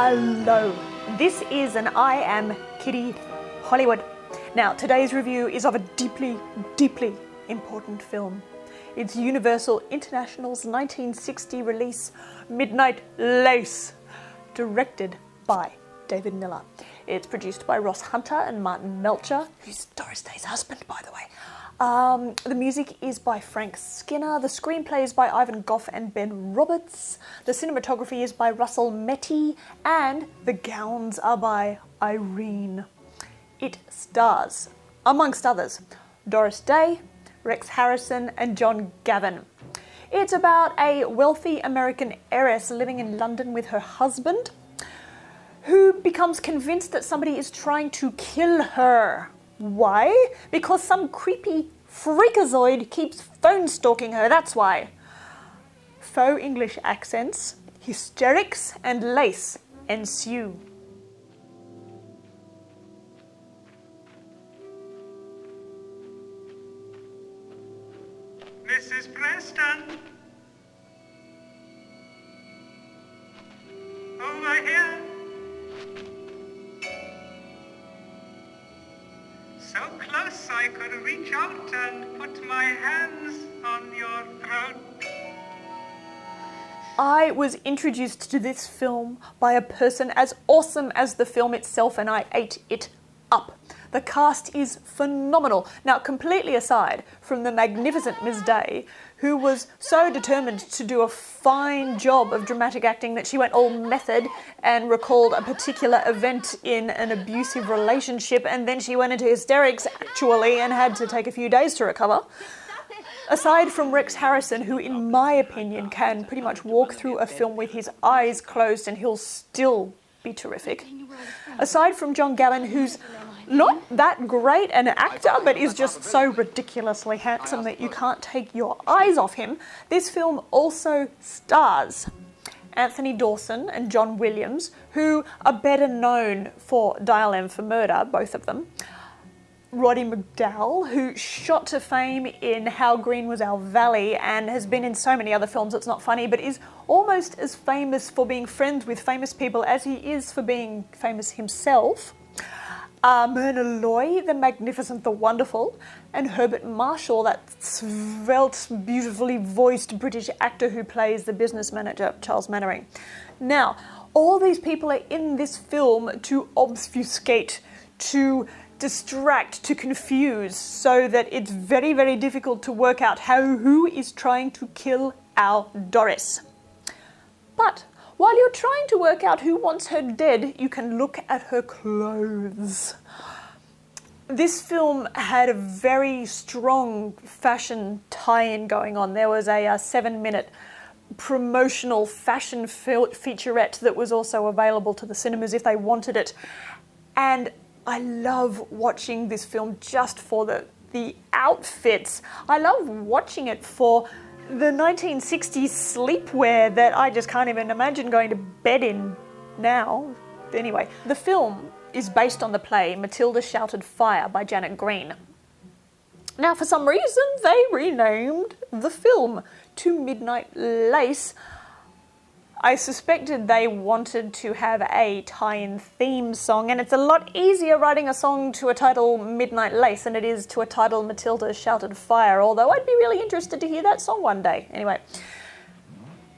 Hello, this is an I Am Kitty Hollywood. Now, today's review is of a deeply, deeply important film. It's Universal International's 1960 release, Midnight Lace, directed by David Miller. It's produced by Ross Hunter and Martin Melcher, who's Doris Day's husband, by the way. The music is by Frank Skinner, the screenplay is by Ivan Goff and Ben Roberts, the cinematography is by Russell Metty, and the gowns are by Irene. It stars, amongst others, Doris Day, Rex Harrison and John Gavin. It's about a wealthy American heiress living in London with her husband, who becomes convinced that somebody is trying to kill her. Why? Because some creepy freakazoid keeps phone stalking her, that's why. Faux English accents, hysterics and lace ensue. Mrs. Preston! Over here! So close I could reach out and put my hands on your throat. I was introduced to this film by a person as awesome as the film itself, and I ate it up. The cast is phenomenal. Now, completely aside from the magnificent Ms. Day, who was so determined to do a fine job of dramatic acting that she went all method and recalled a particular event in an abusive relationship, and then she went into hysterics, actually, and had to take a few days to recover. Aside from Rex Harrison, who, in my opinion, can pretty much walk through a film with his eyes closed and he'll still be terrific. Aside from John Gavin, who's not that great an actor, but is just so ridiculously handsome that you can't take your eyes off him, this film also stars Anthony Dawson and John Williams, who are better known for Dial M for Murder, both of them. Roddy McDowall, who shot to fame in How Green Was Our Valley and has been in so many other films it's not funny, but is almost as famous for being friends with famous people as he is for being famous himself. Myrna Loy, the magnificent, the wonderful, and Herbert Marshall, that svelte, beautifully voiced British actor who plays the business manager, Charles Mannering. Now, all these people are in this film to obfuscate, to distract, to confuse, so that it's very, very difficult to work out who is trying to kill our Doris. But while you're trying to work out who wants her dead, you can look at her clothes. This film had a very strong fashion tie-in going on. There was a 7-minute promotional fashion featurette that was also available to the cinemas if they wanted it. And I love watching this film just for the outfits. I love watching it for the 1960s sleepwear that I just can't even imagine going to bed in now. Anyway, the film is based on the play Matilda Shouted Fire by Janet Green. Now, for some reason, they renamed the film to Midnight Lace. I suspected they wanted to have a tie-in theme song, and it's a lot easier writing a song to a title Midnight Lace than it is to a title Matilda Shouted Fire, although I'd be really interested to hear that song one day. Anyway,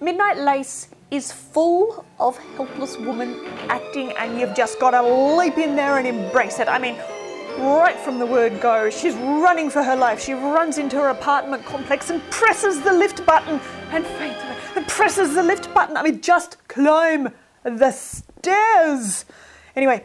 Midnight Lace is full of helpless woman acting, and you've just got to leap in there and embrace it. I mean, right from the word go, she's running for her life. She runs into her apartment complex and presses the lift button and faints away. And presses the lift button. I mean, just climb the stairs. Anyway,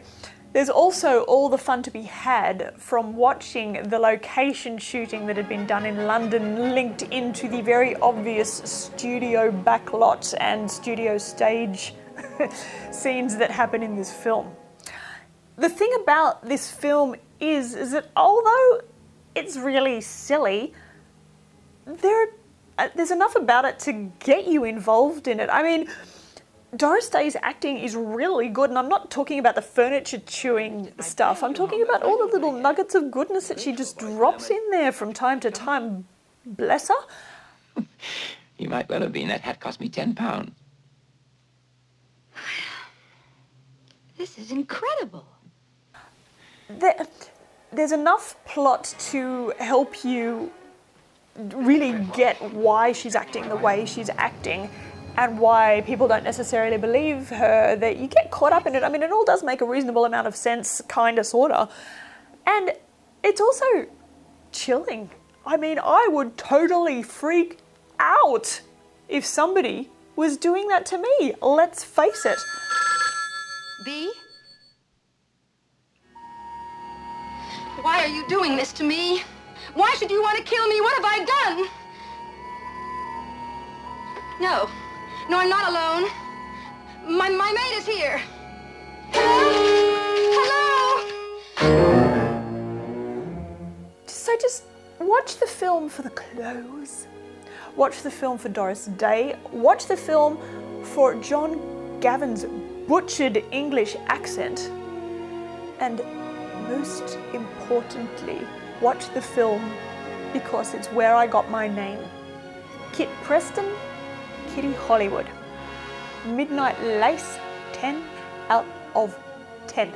there's also all the fun to be had from watching the location shooting that had been done in London linked into the very obvious studio backlot and studio stage scenes that happen in this film. The thing about this film is that although it's really silly, there's enough about it to get you involved in it. I mean, Doris Day's acting is really good, and I'm not talking about the furniture chewing stuff. I'm talking about all the little nuggets of goodness that she just drops in there from time to time. Bless her. You might well have been. That hat cost me £10. This is incredible. There's enough plot to help you really get why she's acting the way she's acting and why people don't necessarily believe her, that you get caught up in it. I mean, it all does make a reasonable amount of sense, kinda, sorta. And it's also chilling. I mean, I would totally freak out if somebody was doing that to me. Let's face it. B? Why are you doing this to me? Why should you want to kill me? What have I done? No. No, I'm not alone. My maid is here. Hello? So just watch the film for the clothes. Watch the film for Doris Day. Watch the film for John Gavin's butchered English accent. And most importantly, watch the film because it's where I got my name. Kit Preston, Kitty Hollywood. Midnight Lace, 10 out of 10.